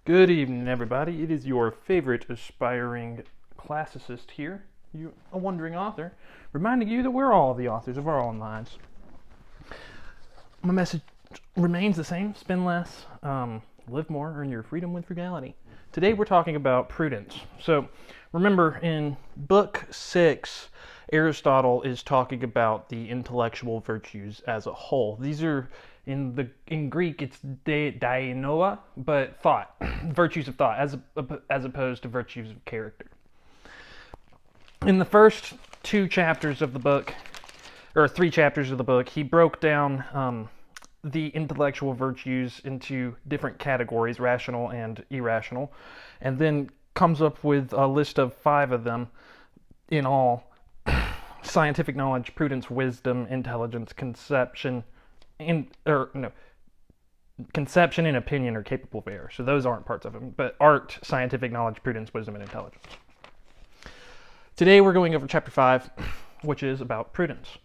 Good evening, everybody. It is your favorite aspiring classicist here, you a wandering author, reminding you that we're all the authors of our own lives. My message remains the same: spend less, live more, earn your freedom with frugality. Today we're talking about prudence. So remember, in book 6, Aristotle is talking about the intellectual virtues as a whole. These are in Greek it's dainoa, but thought, virtues of thought, as opposed to virtues of character. In the first 2 chapters of the book, or 3 chapters of the book, he broke down the intellectual virtues into different categories, rational and irrational, and then comes up with a list of 5 of them in all: scientific knowledge, prudence, wisdom, intelligence, conception, conception and opinion are capable of error. So those aren't parts of them, but art, scientific knowledge, prudence, wisdom, and intelligence. Today we're going over chapter 5, which is about prudence.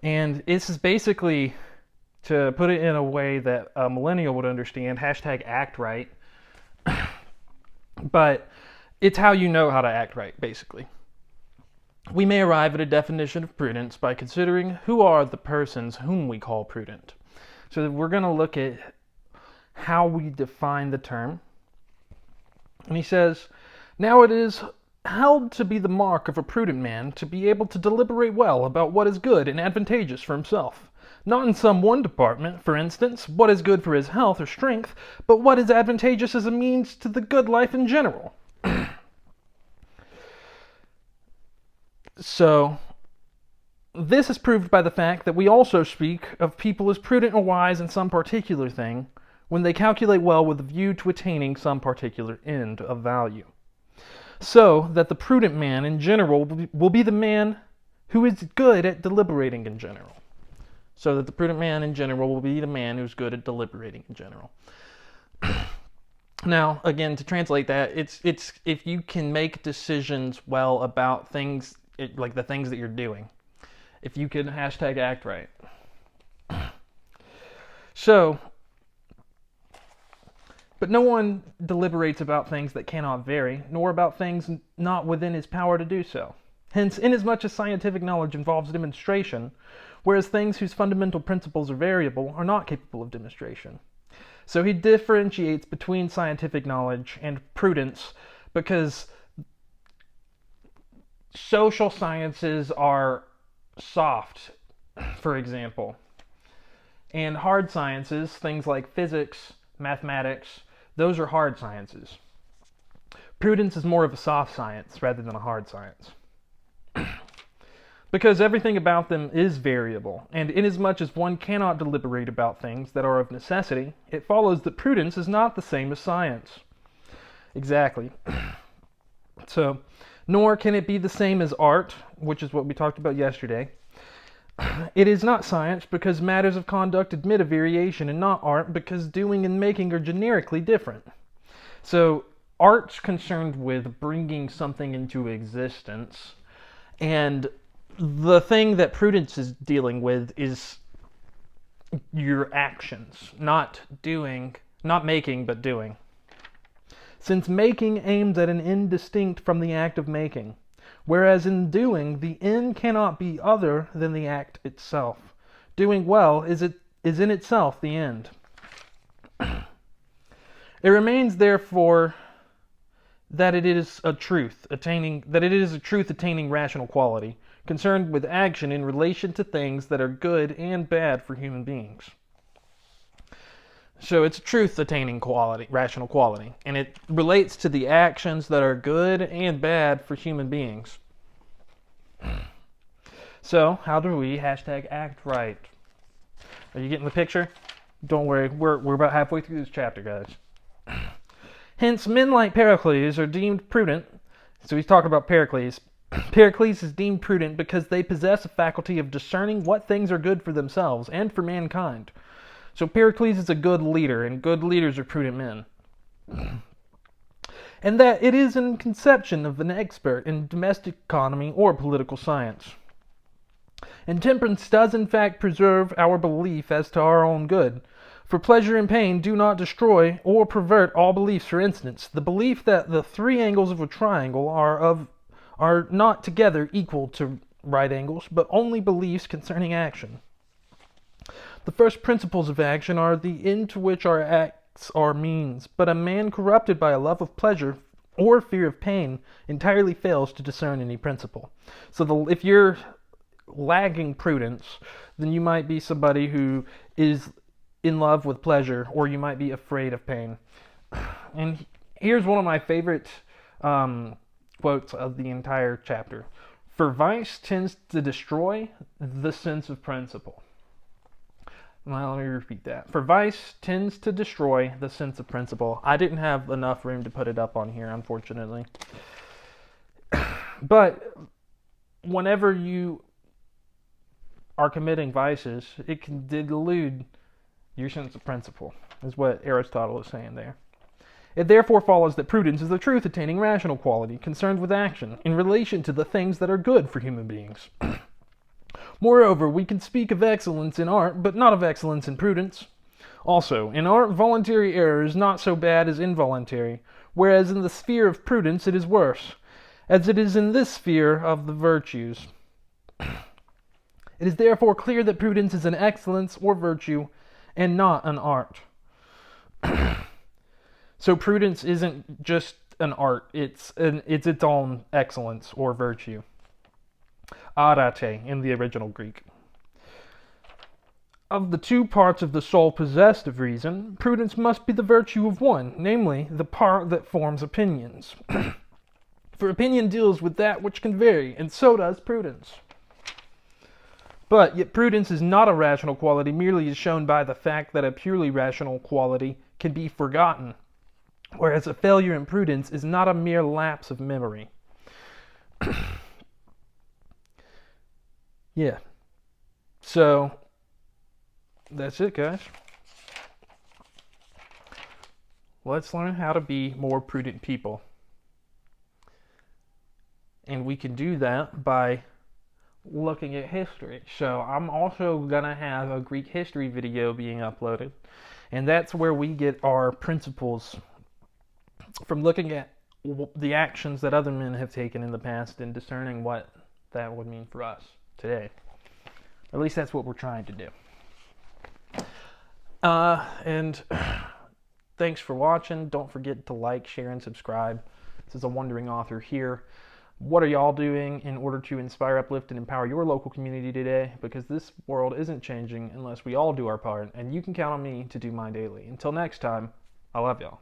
And this is basically, to put it in a way that a millennial would understand, hashtag act right. But it's how you know how to act right, basically. We may arrive at a definition of prudence by considering who are the persons whom we call prudent. So we're going to look at how we define the term. And he says, "Now it is held to be the mark of a prudent man to be able to deliberate well about what is good and advantageous for himself. Not in some one department, for instance, what is good for his health or strength, but what is advantageous as a means to the good life in general." So, this is proved by the fact that we also speak of people as prudent or wise in some particular thing when they calculate well with a view to attaining some particular end of value. So that the prudent man in general will be the man who is good at deliberating in general. So that the prudent man in general will be the man who's good at deliberating in general. Now, again, to translate that, it's if you can make decisions well about things, like the things that you're doing. If you can hashtag act right. So, but no one deliberates about things that cannot vary, nor about things not within his power to do so. Hence, inasmuch as scientific knowledge involves demonstration, whereas things whose fundamental principles are variable are not capable of demonstration. So he differentiates between scientific knowledge and prudence because social sciences are soft, for example, and hard sciences, things like physics, mathematics, those are hard sciences. Prudence is more of a soft science rather than a hard science. Because everything about them is variable, and inasmuch as one cannot deliberate about things that are of necessity, it follows that prudence is not the same as science. Exactly. So, nor can it be the same as art, which is what we talked about yesterday. It is not science because matters of conduct admit a variation, and not art because doing and making are generically different. So, art's concerned with bringing something into existence, and the thing that prudence is dealing with is your actions, not making, but doing. Since making aims at an end distinct from the act of making, whereas in doing, the end cannot be other than the act itself. Doing well is in itself the end. It remains, therefore, that it is a truth attaining rational quality, concerned with action in relation to things that are good and bad for human beings. So it's truth attaining quality, rational quality, and it relates to the actions that are good and bad for human beings. So how do we hashtag act right? Are you getting the picture? Don't worry, we're about halfway through this chapter, guys. Hence, men like Pericles are deemed prudent. So he's talking about Pericles. Pericles is deemed prudent because they possess a faculty of discerning what things are good for themselves and for mankind. So Pericles is a good leader, and good leaders are prudent men. And that it is in conception of an expert in domestic economy or political science. And temperance does in fact preserve our belief as to our own good, For pleasure and pain do not destroy or pervert all beliefs. For instance, the belief that the three angles of a triangle are not together equal to right angles, but only beliefs concerning action. The first principles of action are the end to which our acts are means, but a man corrupted by a love of pleasure or fear of pain entirely fails to discern any principle. So if you're lacking prudence, then you might be somebody who is in love with pleasure, or you might be afraid of pain. And here's one of my favorite quotes of the entire chapter. For vice tends to destroy the sense of principle. Well, let me repeat that. For vice tends to destroy the sense of principle. I didn't have enough room to put it up on here, unfortunately. But whenever you are committing vices, it can delude your sense of principle, is what Aristotle is saying there. It therefore follows that prudence is the truth-attaining rational quality concerned with action in relation to the things that are good for human beings. Moreover, we can speak of excellence in art, but not of excellence in prudence. Also, in art, voluntary error is not so bad as involuntary, whereas in the sphere of prudence it is worse, as it is in this sphere of the virtues. It is therefore clear that prudence is an excellence or virtue, and not an art. So prudence isn't just an art, it's its own excellence or virtue. Arate in the original Greek. Of the two parts of the soul possessed of reason, prudence must be the virtue of one, namely, the part that forms opinions. For opinion deals with that which can vary, and so does prudence. But yet prudence is not a rational quality merely as shown by the fact that a purely rational quality can be forgotten, whereas a failure in prudence is not a mere lapse of memory. Yeah. So, that's it, guys. Let's learn how to be more prudent people. And we can do that by looking at history. So I'm also going to have a Greek history video being uploaded. And that's where we get our principles from looking at the actions that other men have taken in the past and discerning what that would mean for us today. At least that's what we're trying to do. And thanks for watching. Don't forget to like, share, and subscribe. This is a wandering author here. What are y'all doing in order to inspire, uplift, and empower your local community today? Because this world isn't changing unless we all do our part, and you can count on me to do mine daily. Until next time, I love y'all.